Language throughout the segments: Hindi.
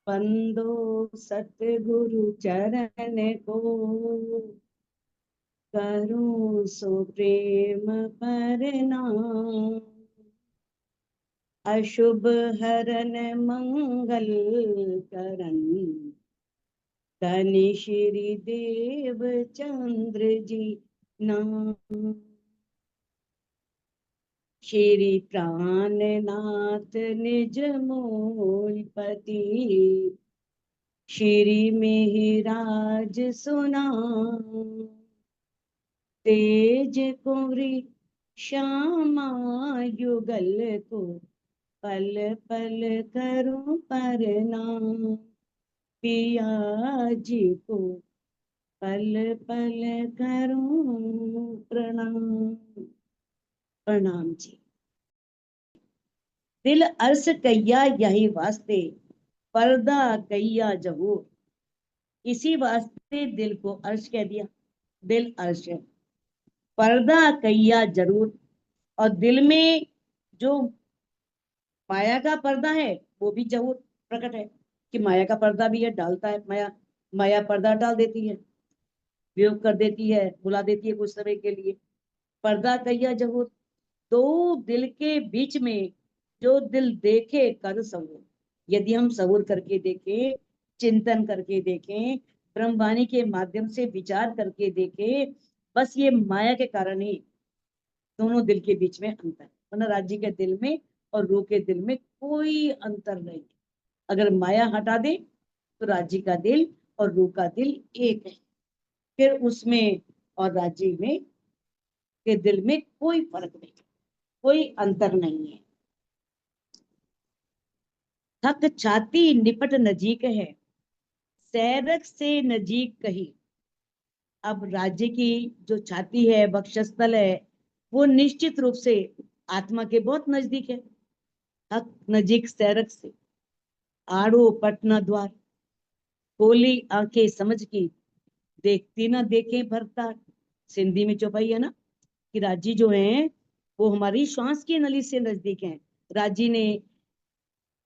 बंदो सतगुरु चरण को, करूं सो प्रेम प्रणाम। अशुभ हरन मंगल करन, धनि श्री देव चंद्र जी नाम। श्री प्राणनाथ निज मोहिपति, श्री मिहिराज सुनाम। तेज कुंवरी श्यामा युगल को, पल पल करूं प्रणाम। पिया जी को पल पल करूं प्रणाम। प्रणाम जी। दिल अर्श कैया यही वास्ते, पर्दा कैया जहूर। इसी वास्ते दिल को अर्श कह दिया। दिल अर्श है, पर्दा कैया जरूर। और दिल में जो माया का पर्दा है वो भी जरूर प्रकट है, कि माया का पर्दा भी है, डालता है माया। माया पर्दा डाल देती है, वियोग कर देती है, बुला देती है कुछ समय के लिए। पर्दा कैया जरूर। दो दिल के बीच में जो दिल देखे कर सवूर। यदि हम सवूर करके देखें, चिंतन करके देखें, ब्रह्मवाणी के माध्यम से विचार करके देखें, बस ये माया के कारण ही दोनों दिल के बीच में अंतर है। वरना राज्य के दिल में और रूह के दिल में कोई अंतर नहीं। अगर माया हटा दे तो राज्य का दिल और रूह का दिल एक है। फिर उसमें और राज्य में के दिल में कोई फर्क नहीं, कोई अंतर नहीं है। थक छाती निपट नजीक है, सैरक से नजीक कही। अब राज्य की जो छाती है, वक्षस्थल है, वो निश्चित रूप से आत्मा के बहुत नजदीक है। थक नजीक सैरक से, आड़ो पटना द्वार। खोली आंखें समझ की, देखती ना देखें भरता। सिंधी में चौपाई है ना, कि राजी जो है वो हमारी श्वास की नली से नजदीक है। राजी ने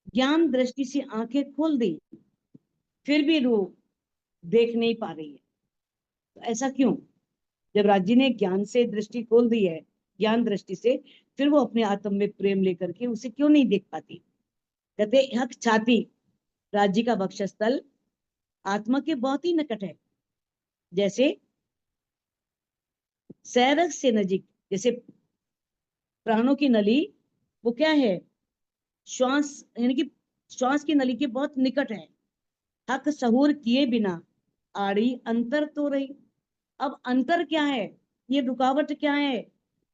ज्ञान दृष्टि से आंखें खोल दी, फिर भी रूह देख नहीं पा रही है। तो ऐसा क्यों? जब राजी ने ज्ञान से दृष्टि खोल दी है, ज्ञान दृष्टि से, फिर वो अपने आत्म में प्रेम लेकर के उसे क्यों नहीं देख पाती? कहते हक छाती, राज्य का वक्षस्थल आत्मा के बहुत ही निकट है। जैसे सैरक से नजीक, जैसे प्राणों की नली वो क्या है, श्वास, यानी कि श्वास की नली के बहुत निकट है। हक सहूर किए बिना, आड़ी अंतर तो रही। अब अंतर क्या है, ये रुकावट क्या है?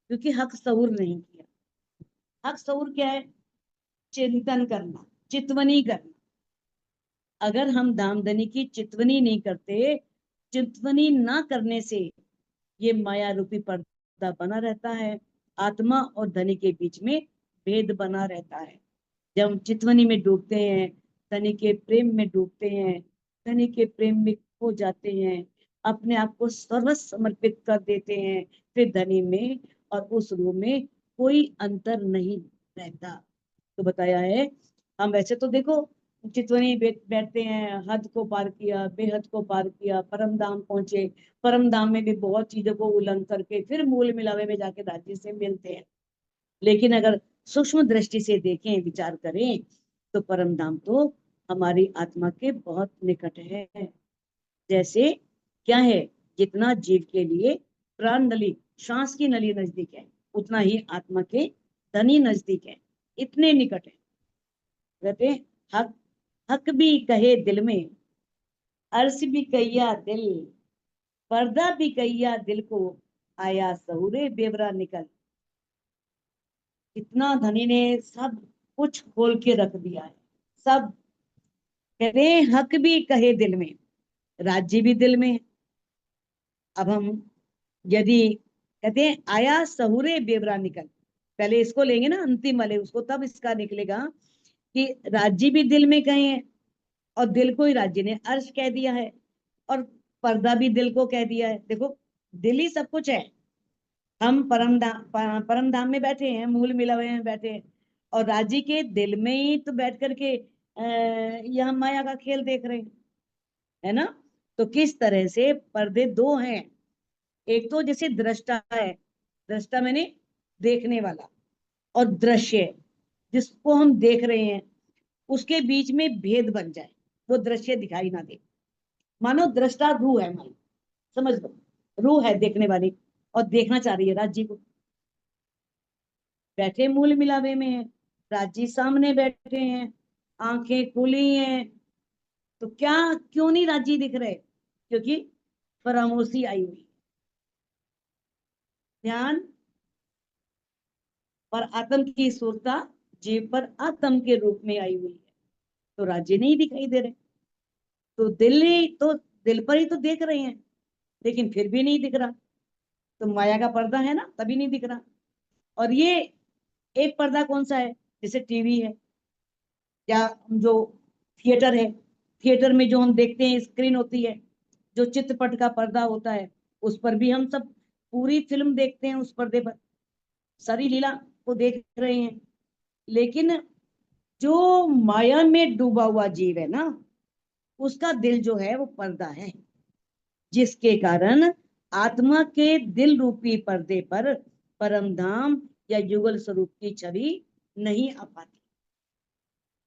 क्योंकि हक सहूर नहीं किया। हक सहूर क्या है? चिंतन करना, चितवनी करना। अगर हम दामदनी की चितवनी नहीं करते, चितवनी ना करने से ये माया रूपी पर्दा बना रहता है। आत्मा और धनी के बीच में भेद बना रहता है। जब हम चितवनी में डूबते हैं, धनी के प्रेम में डूबते हैं, धनी के प्रेम में खो जाते हैं, अपने आप को सर्वस्व समर्पित कर देते हैं, फिर धनी में और उस रूह में कोई अंतर नहीं रहता। तो बताया है, हम वैसे तो देखो चितवनी बैठते हैं, हद को पार किया, बेहद को पार किया, परम धाम पहुंचे। परम धाम में भी बहुत चीजों को उल्लंघन करके फिर मूल मिलावे में जाके राज्य से मिलते हैं। लेकिन अगर सूक्ष्म दृष्टि से देखें, विचार करें, तो परम धाम तो हमारी आत्मा के बहुत निकट है। जैसे क्या है, जितना जीव के लिए प्राण नली, श्वास की नली नजदीक है, उतना ही आत्मा के धनी नजदीक है, इतने निकट है। कहते हक, हक भी कहे दिल में, अर्श भी कैया दिल, पर्दा भी कैया दिल को, आया सहुरे बेवरा निकल। इतना धनी ने सब कुछ खोल के रख दिया है, सब। कहते हक भी कहे दिल में, राज्य भी दिल में है। अब हम यदि कहते हैं आया सहुरे बेवरा निकल, पहले इसको लेंगे ना अंतिम वाले उसको, तब इसका निकलेगा कि राज्य भी दिल में कहे हैं, और दिल को ही राज्य ने अर्श कह दिया है, और पर्दा भी दिल को कह दिया है। देखो दिल ही सब कुछ है। हम परम धाम में बैठे हैं, मूल मिला हुए में बैठे हैं, और राज्य के दिल में ही तो बैठ करके यह माया का खेल देख रहे हैं, है ना। तो किस तरह से पर्दे दो हैं, एक तो जैसे दृष्टा है, दृष्टा मैंने देखने वाला, और दृश्य जिसको हम देख रहे हैं, उसके बीच में भेद बन जाए, वो दृश्य दिखाई ना दे। मानो दृष्टा रूह है हमारी, समझ लो, रूह है देखने वाली, और देखना चाह रही है राज्य को। बैठे मूल मिलावे में है, राज्य सामने बैठे हैं, आंखें खुली हैं, तो क्या, क्यों नहीं राज्य दिख रहे? क्योंकि फरामोशी आई हुई, ध्यान और आत्म की सुरता जीव पर आत्म के रूप में आई हुई है, तो राज्य नहीं दिखाई दे रहे। तो दिल पर ही तो देख रहे हैं, लेकिन फिर भी नहीं दिख रहा। तो माया का पर्दा है ना, तभी नहीं दिख रहा। और ये एक पर्दा कौन सा है? जैसे टीवी है, या जो थिएटर है, थिएटर में जो हम देखते हैं स्क्रीन होती है, जो चित्रपट का पर्दा होता है, उस पर भी हम सब पूरी फिल्म देखते हैं, उस पर्दे पर सारी लीला को देख रहे हैं। लेकिन जो माया में डूबा हुआ जीव है ना, उसका दिल जो है वो पर्दा है, जिसके कारण आत्मा के दिल रूपी पर्दे पर परम धाम या युगल स्वरूप की छवि नहीं आ पाती।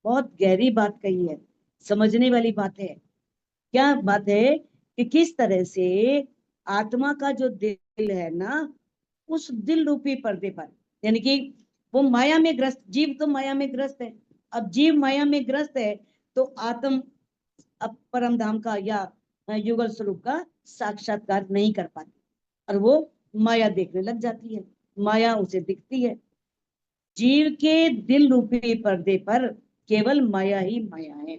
बहुत गहरी बात कही है, समझने वाली बात है। क्या बात है कि किस तरह से आत्मा का जो दिल है ना, उस दिल रूपी पर्दे पर, यानी कि वो माया में ग्रस्त, जीव तो माया में ग्रस्त है। अब जीव माया में ग्रस्त है, तो आत्म अब परम धाम का या युगल स्वरूप का साक्षात्कार नहीं कर पाती, और वो माया देखने लग जाती है, माया उसे दिखती है। जीव के दिल रूपी पर्दे पर केवल माया ही माया है।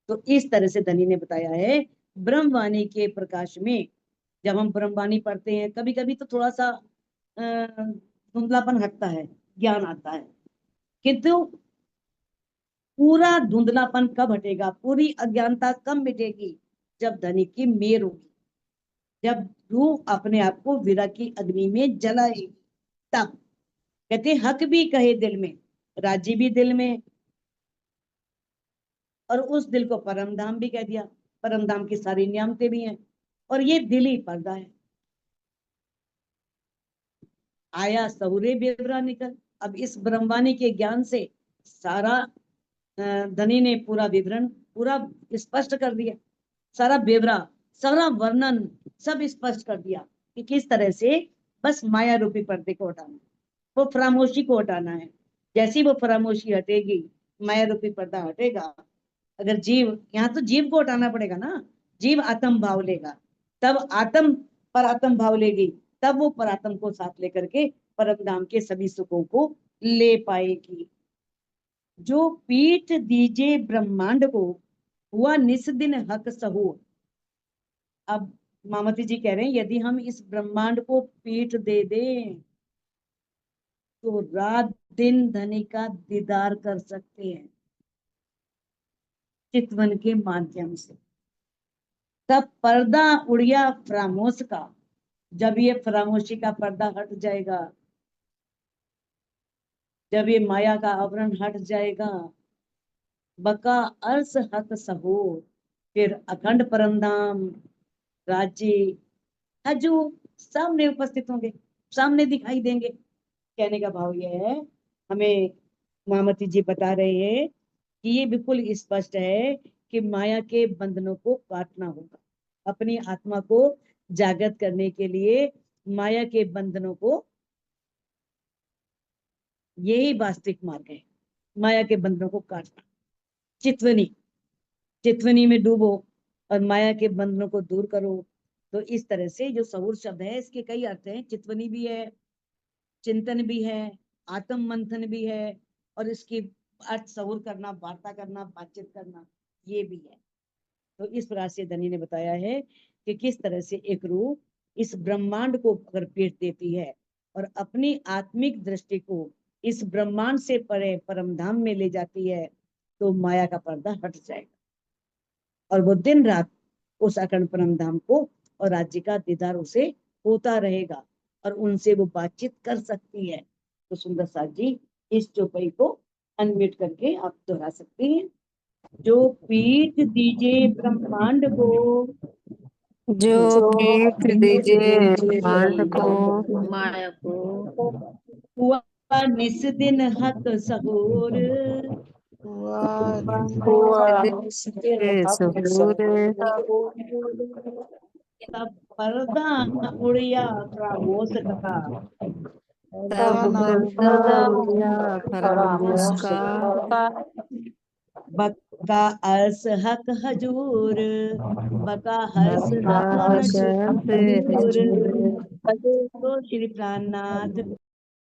तो इस तरह से धनी ने बताया है, ब्रह्मवाणी के प्रकाश में जब हम ब्रह्मवाणी पढ़ते हैं, कभी कभी तो थोड़ा सा धुंधलापन हटता है, ज्ञान आता है, किंतु पूरा धुंधलापन कब हटेगा, पूरी अज्ञानता कब मिटेगी? जब धनी की मेर होगी, जब रूह अपने आप को विरह की अग्नि में जलाएगी, तब। कहते हक भी कहे दिल में, राज्य भी दिल में, और उस दिल को परम धाम भी कह दिया, परम धाम की सारी नियामतें भी हैं, और ये दिल ही पर्दा है। आया सहुरे बेवरा निकल। अब इस ब्रह्मवाणी के ज्ञान से सारा धनी ने पूरा विवरण पूरा स्पष्ट कर दिया, सारा बेवरा, सारा वर्णन सब स्पष्ट कर दिया कि किस तरह से बस माया रूपी पर्दे को हटाना है, वो फरामोशी को हटाना है। जैसी वो फरामोशी हटेगी, माया रूपी पर्दा हटेगा। अगर जीव, यहाँ तो जीव को हटाना पड़ेगा ना, जीव आत्म भाव लेगा, तब आत्म पर आत्म भाव लेगी, तब वो परात्म को साथ लेकर के परम धाम के सभी सुखों को ले पाएगी। जो पीठ दीजे ब्रह्मांड को, हुआ निस दिन हक सहूर। अब मामती जी कह रहे हैं, यदि हम इस ब्रह्मांड को पीठ दे दें, तो रात दिन धनी का दीदार कर सकते हैं चितवन के माध्यम से। तब पर्दा उड़िया फरामोश का, जब ये फरामोशी का पर्दा हट जाएगा, जब ये माया का आवरण हट जाएगा, बका अर्स हक सहो, फिर अखंड परमधाम राज्य हजू सामने उपस्थित होंगे, सामने दिखाई देंगे। कहने का भाव यह है, हमें महामती जी बता रहे हैं कि ये बिल्कुल स्पष्ट है कि माया के बंधनों को काटना होगा, अपनी आत्मा को जागृत करने के लिए माया के बंधनों को, यही वास्तविक मार्ग है, माया के बंधनों को काटना। चितवनी, चितवनी में डूबो और माया के बंधनों को दूर करो। तो इस तरह से जो सहूर शब्द है, इसके कई अर्थ हैं, चितवनी भी है, चिंतन भी है, आत्म मंथन भी है, और इसकी अर्थ सहूर करना, वार्ता करना, बातचीत करना, ये भी है। तो इस प्रकार से धनी ने बताया है कि किस तरह से एक रूह इस ब्रह्मांड को अगर पीठ देती है और अपनी आत्मिक दृष्टि को इस ब्रह्मांड से परे परम धाम में ले जाती है, तो माया का पर्दा हट जाएगा, और वो दिन रात उस अखंड परम धाम को और राज्य का दीदार उसे होता रहेगा और उनसे वो बातचीत कर सकती है। तो सुंदर साथ जी इस चौपाई को अनम्यूट करके आप दोहरा सकती हैं। जो पीठ दीजे ब्रह्मांड को, जो पीठ दीजे ब्रह्मांड को, माया को, हुआ निस दिन हक सहूर, हुआ के सहूर, तब पर्दा उड़िया खामोश का, तब पर्दा उड़िया खरामोश का, बका अर्स हक हजूर, बका हर्ष बका हक हर्ष हजूर। हजूर। तो श्री प्राणनाथ